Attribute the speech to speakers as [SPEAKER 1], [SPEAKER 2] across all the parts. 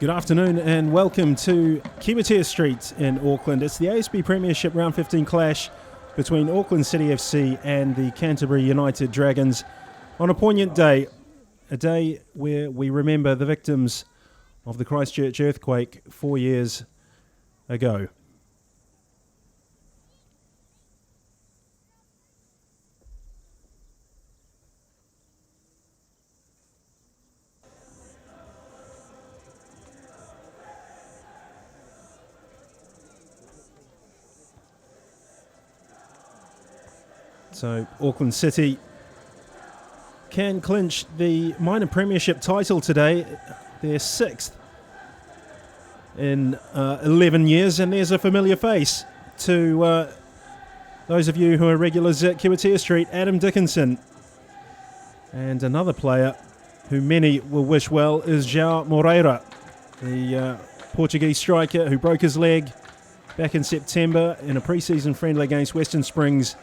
[SPEAKER 1] Good afternoon and welcome to Kiwitea Street in Auckland. It's the ASB Premiership Round 15 clash between Auckland City FC and the Canterbury United Dragons on a poignant day, a day where we remember the victims of the Christchurch earthquake 4 years ago. So Auckland City can clinch the minor premiership title today, their sixth in 11 years, and there's a familiar face to those of you who are regulars at Kiwitea Street, Adam Dickinson. And another player who many will wish well is Joao Moreira, the Portuguese striker who broke his leg back in September in a pre-season friendly against Western Springs.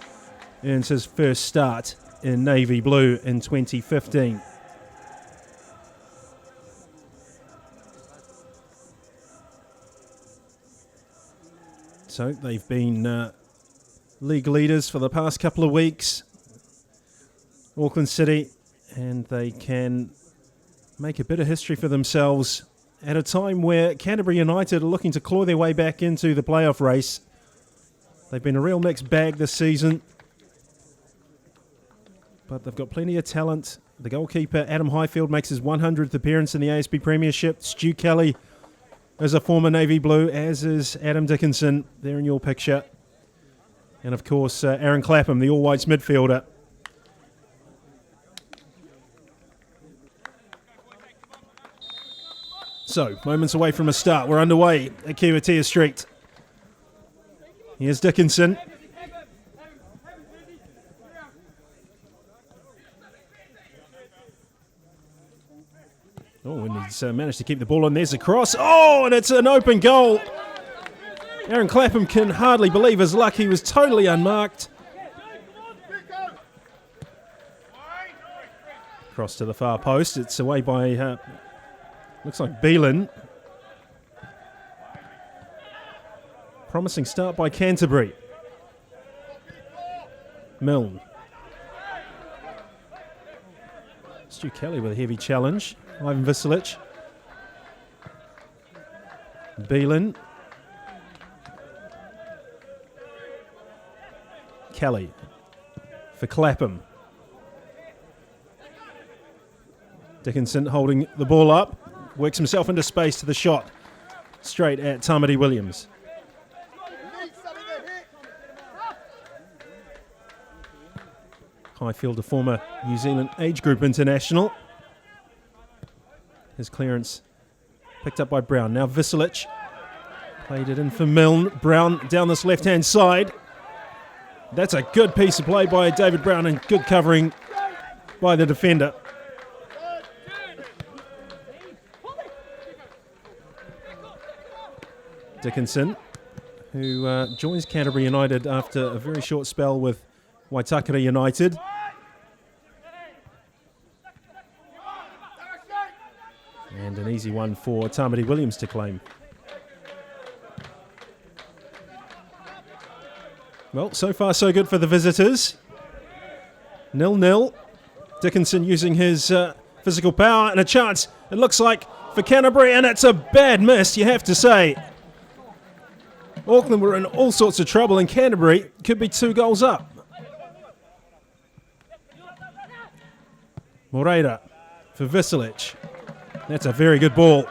[SPEAKER 1] Earns his first start in navy blue in 2015. So they've been league leaders for the past couple of weeks, Auckland City, and they can make a bit of history for themselves at a time where Canterbury United are looking to claw their way back into the playoff race. They've been a real mixed bag this season, but they've got plenty of talent. The goalkeeper, Adam Highfield, makes his 100th appearance in the ASB Premiership. Stu Kelly is a former Navy Blue, as is Adam Dickinson, there in your picture. And of course, Aaron Clapham, the all-whites midfielder. So, moments away from a start. We're underway at Kiwitea Street. Here's Dickinson. Oh, and he's managed to keep the ball on. There's a cross. Oh, and it's an open goal. Aaron Clapham can hardly believe his luck. He was totally unmarked. Cross to the far post. It's away by, looks like Beelan. Promising start by Canterbury. Milne. Stu Kelly with a heavy challenge. Ivan Visilic. Beelan. Kelly for Clapham. Dickinson holding the ball up. Works himself into space to the shot. Straight at Tamati Williams. Highfield, a former New Zealand age group international. His clearance picked up by Brown. Now Visilic played it in for Milne. Brown down this left-hand side. That's a good piece of play by David Brown and good covering by the defender. Dickinson, who joins Canterbury United after a very short spell with Waitakere United. And an easy one for Tamati Williams to claim. Well, so far so good for the visitors. 0-0. Dickinson using his physical power and a chance, it looks like, for Canterbury, and it's a bad miss, you have to say. Auckland were in all sorts of trouble and Canterbury could be 2 goals up. Moreira for Visilic. That's a very good ball.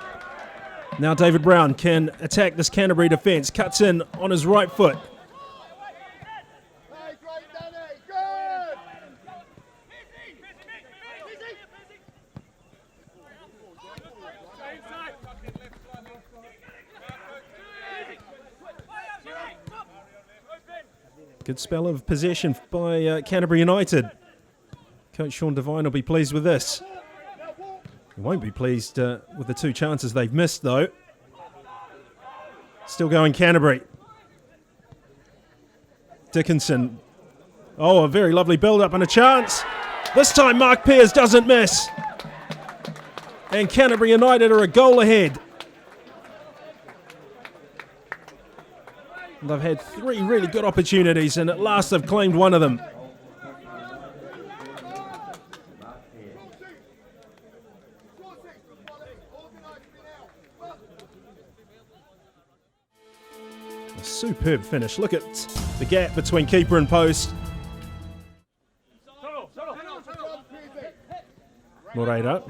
[SPEAKER 1] Now David Brown can attack this Canterbury defence. Cuts in on his right foot. Good spell of possession by Canterbury United. Coach Sean Devine will be pleased with this. He won't be pleased with the 2 chances they've missed, though. Still going Canterbury. Dickinson. Oh, a very lovely build-up and a chance. This time Mark Pears doesn't miss. And Canterbury United are a goal ahead. They've had 3 really good opportunities, and at last they've claimed one of them. A superb finish. Look at the gap between keeper and post. Moreira.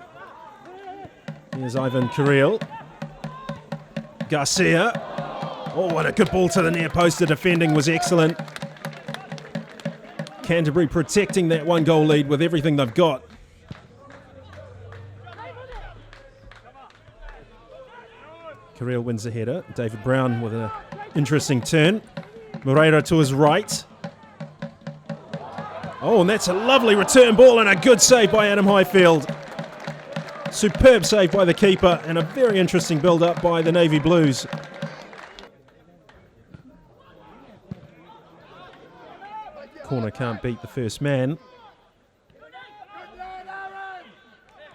[SPEAKER 1] Here's Ivan Carril. Garcia. Oh, what a good ball to the near post. The defending was excellent. Canterbury protecting that 1-goal lead with everything they've got. Carril wins the header. David Brown with an interesting turn. Moreira to his right. Oh, and that's a lovely return ball and a good save by Adam Highfield. Superb save by the keeper and a very interesting build-up by the Navy Blues. Corner can't beat the first man.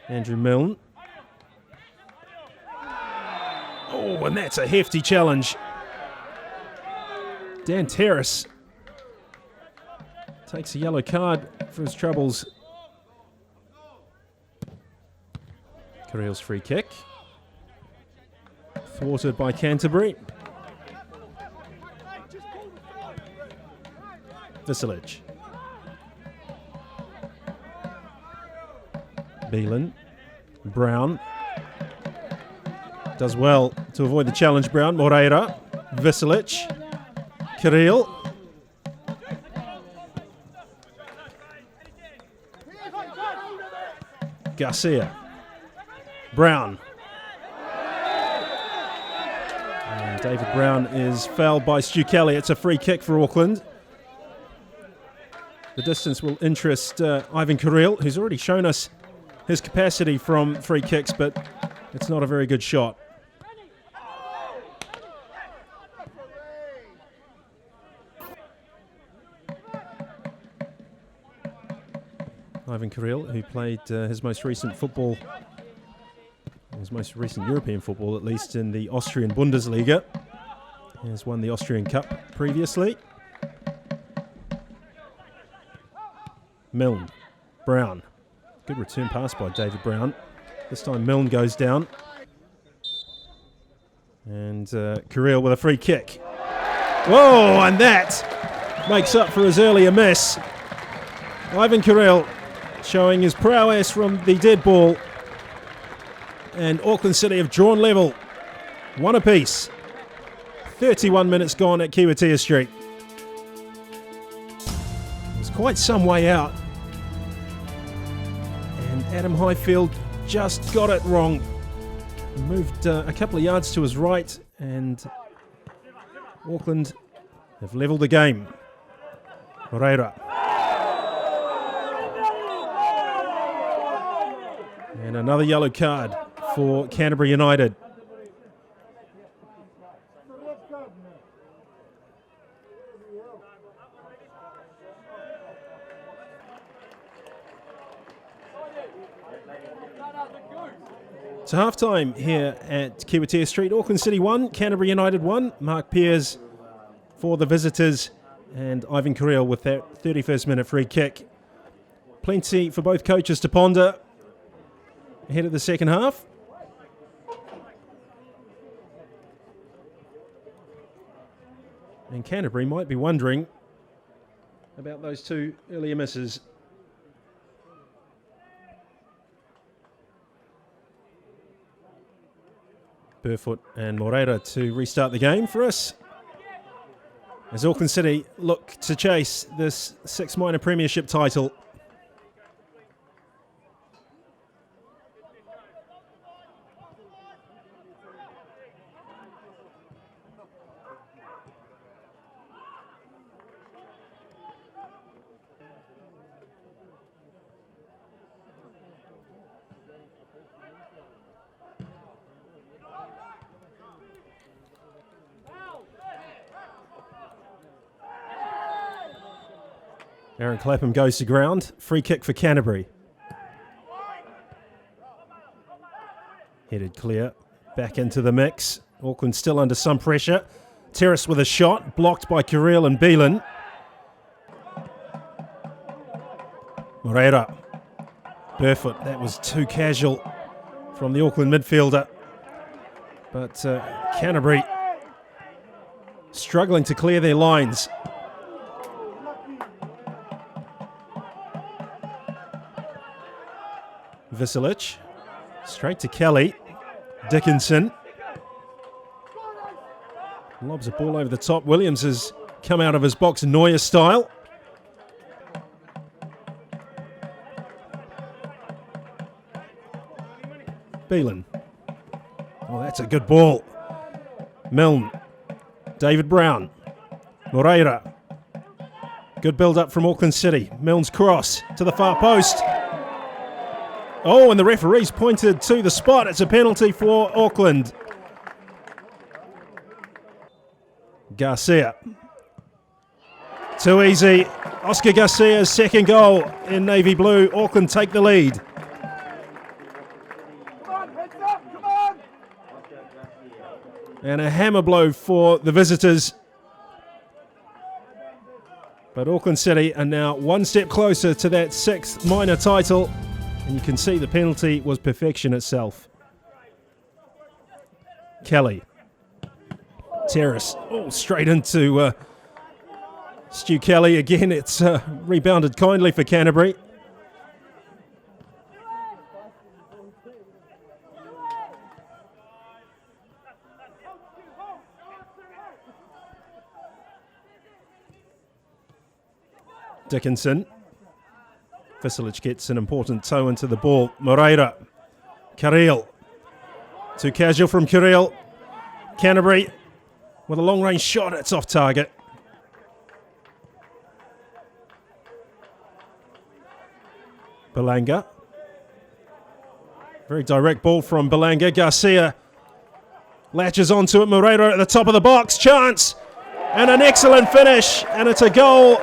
[SPEAKER 1] Andrew Milne. Oh, and that's a hefty challenge. Dan Terrace takes a yellow card for his troubles. Carril's free kick. Thwarted by Canterbury. Visilic. Beelan. Brown. Does well to avoid the challenge, Brown. Moreira. Visilic. Carril. Garcia. Brown. And David Brown is fouled by Stu Kelly. It's a free kick for Auckland. The distance will interest Ivan Carril, who's already shown us his capacity from free kicks, but it's not a very good shot. Ivan Carril, who played his most recent European football, at least in the Austrian Bundesliga, has won the Austrian Cup previously. Milne. Brown. Good return pass by David Brown. This time Milne goes down. And Carril with a free kick. Whoa, and that makes up for his earlier miss. Ivan Carril showing his prowess from the dead ball. And Auckland City have drawn level. 1 apiece. 31 minutes gone at Kiwatia Street. It's quite some way out. And Adam Highfield just got it wrong. Moved a couple of yards to his right, and Auckland have levelled the game. Moreira. And another yellow card for Canterbury United. It's half-time here at Kiwatia Street. Auckland City 1, Canterbury United 1. Mark Pears for the visitors, and Ivan Carril with that 31st minute free kick. Plenty for both coaches to ponder ahead of the second half. And Canterbury might be wondering about those 2 earlier misses. Burfoot and Moreira to restart the game for us, as Auckland City look to chase this 6th minor premiership title. Aaron Clapham goes to ground. Free kick for Canterbury. Headed clear. Back into the mix. Auckland still under some pressure. Terrace with a shot, blocked by Kirill and Beelan. Moreira, barefoot, that was too casual from the Auckland midfielder. But Canterbury struggling to clear their lines. Visilic, straight to Kelly. Dickinson lobs a ball over the top. Williams has come out of his box Neuer style. Beelan. Oh, that's a good ball. Milne. David Brown. Moreira. Good build-up from Auckland City. Milne's cross to the far post. Oh, and the referee's pointed to the spot. It's a penalty for Auckland. Garcia. Too easy. Oscar Garcia's second goal in navy blue. Auckland take the lead. And a hammer blow for the visitors. But Auckland City are now one step closer to that sixth minor title. And you can see the penalty was perfection itself. Kelly. Terrace. Oh, straight into Stu Kelly. Again, it's rebounded kindly for Canterbury. Dickinson. Visilic gets an important toe into the ball. Moreira. Kirill. Too casual from Kirill. Canterbury with a long-range shot. It's off target. Belanga. Very direct ball from Belanga. Garcia latches onto it. Moreira at the top of the box. Chance. And an excellent finish. And it's a goal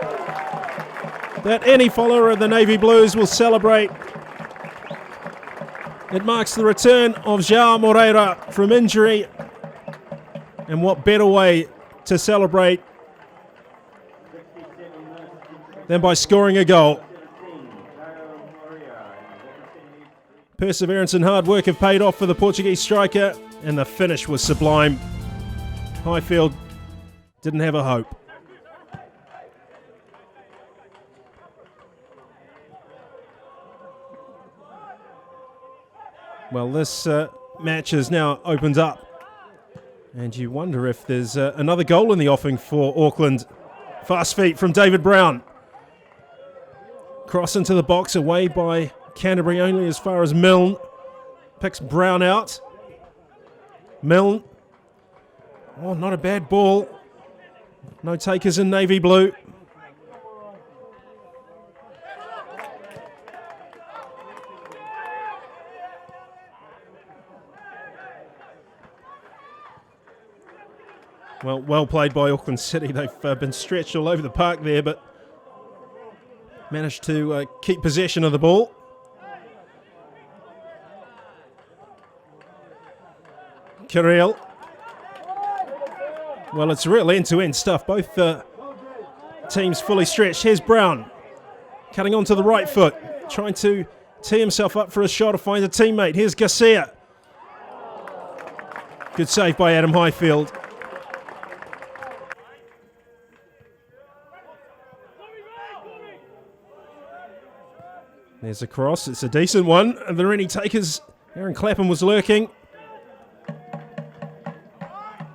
[SPEAKER 1] that any follower of the Navy Blues will celebrate. It marks the return of Joao Moreira from injury. And what better way to celebrate than by scoring a goal. Perseverance and hard work have paid off for the Portuguese striker, and the finish was sublime. Highfield didn't have a hope. Well, this match has now opened up, and you wonder if there's another goal in the offing for Auckland. Fast feet from David Brown. Cross into the box, away by Canterbury only as far as Milne. Picks Brown out. Milne. Oh, not a bad ball. No takers in navy blue. Well played by Auckland City. They've been stretched all over the park there, but managed to keep possession of the ball. Kirill. Well, it's real end-to-end stuff. Both teams fully stretched. Here's Brown, cutting onto the right foot, trying to tee himself up for a shot to find a teammate. Here's Garcia. Good save by Adam Highfield. There's a cross. It's a decent one. Are there any takers? Aaron Clapham was lurking.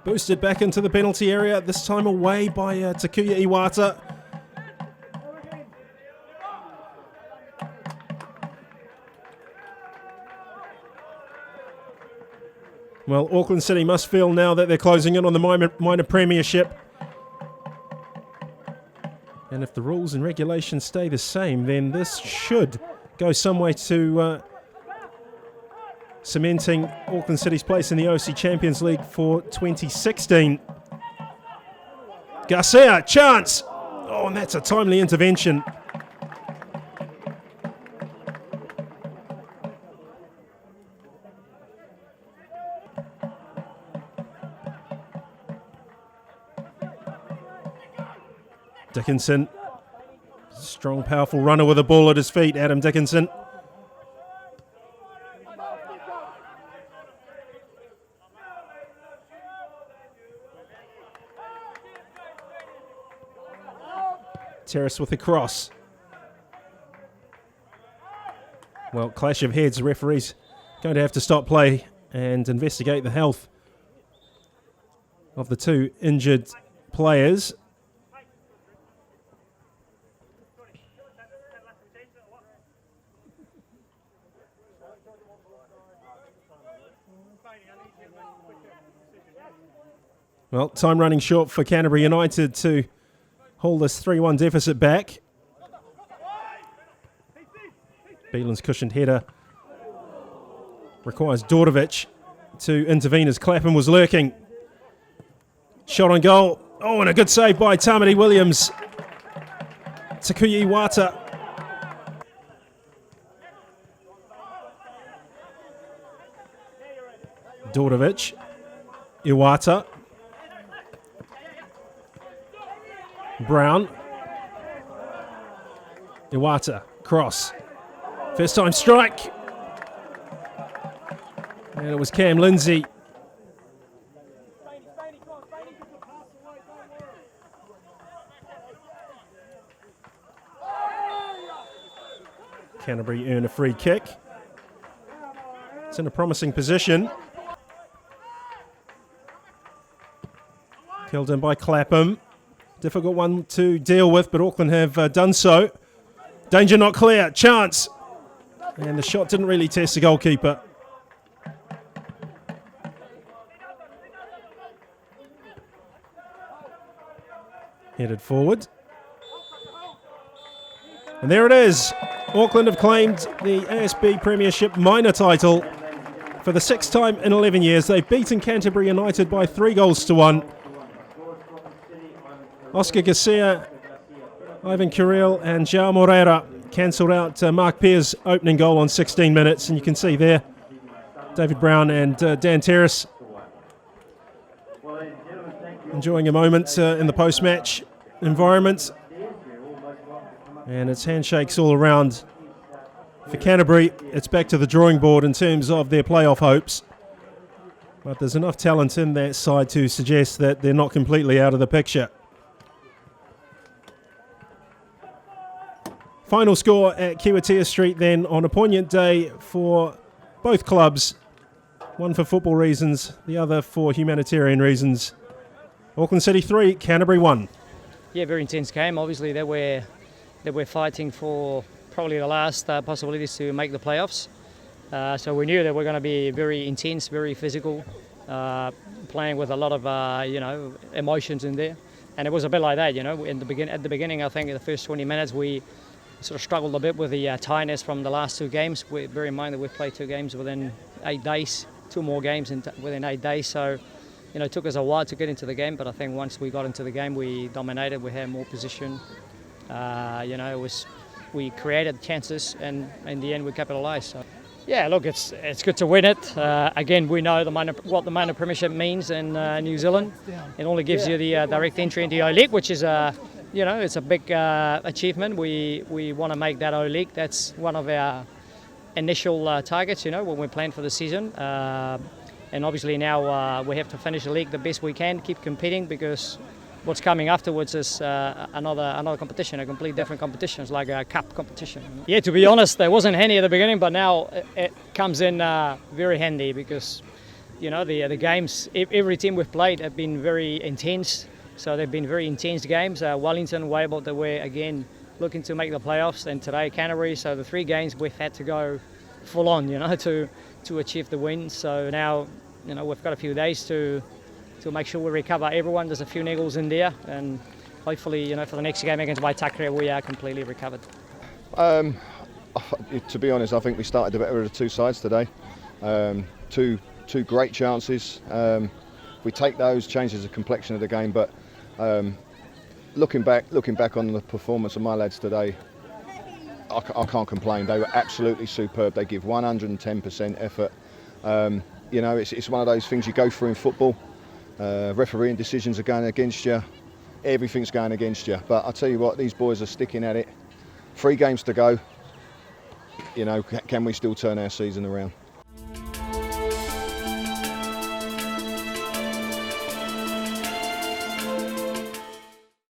[SPEAKER 1] Boosted back into the penalty area, this time away by Takuya Iwata. Well, Auckland City must feel now that they're closing in on the minor premiership. And if the rules and regulations stay the same, then this should go some way to cementing Auckland City's place in the OC Champions League for 2016. Garcia, chance! Oh, and that's a timely intervention. Dickinson, strong, powerful runner with a ball at his feet, Adam Dickinson. Terrace with a cross. Well, clash of heads. The referee's going to have to stop play and investigate the health of the two injured players. Well, time running short for Canterbury United to hold this 3-1 deficit back. Beelan's cushioned header requires Dordovic to intervene as Clapham was lurking. Shot on goal. Oh, and a good save by Tamati Williams. Takuya Iwata. Dordovic. Iwata. Brown. Iwata. Cross. First time strike. And it was Cam Lindsay. Canterbury earn a free kick. It's in a promising position. Killed in by Clapham. Difficult one to deal with, but Auckland have done so. Danger not clear. Chance. And the shot didn't really test the goalkeeper. Headed forward. And there it is. Auckland have claimed the ASB Premiership minor title for the 6th time in 11 years. They've beaten Canterbury United by 3-1. Oscar Garcia, Ivan Carril and Joao Moreira cancelled out Mark Pear's opening goal on 16 minutes. And you can see there, David Brown and Dan Terrace enjoying a moment in the post-match environment. And it's handshakes all around for Canterbury. It's back to the drawing board in terms of their playoff hopes. But there's enough talent in that side to suggest that they're not completely out of the picture. Final score at Kiwatia Street then on a poignant day for both clubs. One for football reasons, the other for humanitarian reasons. Auckland City 3, Canterbury 1.
[SPEAKER 2] Yeah, very intense game. Obviously, that we're fighting for probably the last possibilities to make the playoffs. So we knew that we're going to be very intense, very physical, playing with a lot of emotions in there. And it was a bit like that, at the beginning, I think in the first 20 minutes we sort of struggled a bit with the tiredness from the last two games. Bear in mind that we've played 2 games within 8 days, 2 more games within 8 days. So, it took us a while to get into the game, but I think once we got into the game, we dominated. We had more position. We created chances, and in the end, we capitalised. So, yeah, look, it's good to win it. Again, we know what the minor premiership means in New Zealand. It only gives you the direct entry into the O-League, which is it's a big achievement. We want to make that O-League. That's one of our initial targets, when we plan for the season. And obviously now we have to finish the league the best we can, keep competing, because what's coming afterwards is another competition, a completely different competition. It's like a cup competition. Yeah, to be honest, there wasn't handy at the beginning, but now it comes in very handy because, the games, every team we've played have been very intense. So they've been very intense games. Wellington, Weibel, that we're again looking to make the playoffs, and today Canterbury. So the 3 games we've had to go full on, to achieve the win. So now, we've got a few days to make sure we recover everyone. There's a few niggles in there, and hopefully, for the next game against Waitakere, we are completely recovered.
[SPEAKER 3] To be honest, I think we started the better of the 2 sides today. Two great chances. We take those, changes the complexion of the game. But looking back on the performance of my lads today, I can't complain. They were absolutely superb. They give 110% effort. It's one of those things you go through in football. Refereeing decisions are going against you. everything's going against you. But I tell you what, these boys are sticking at it. 3 games to go. You know, can we still turn our season around?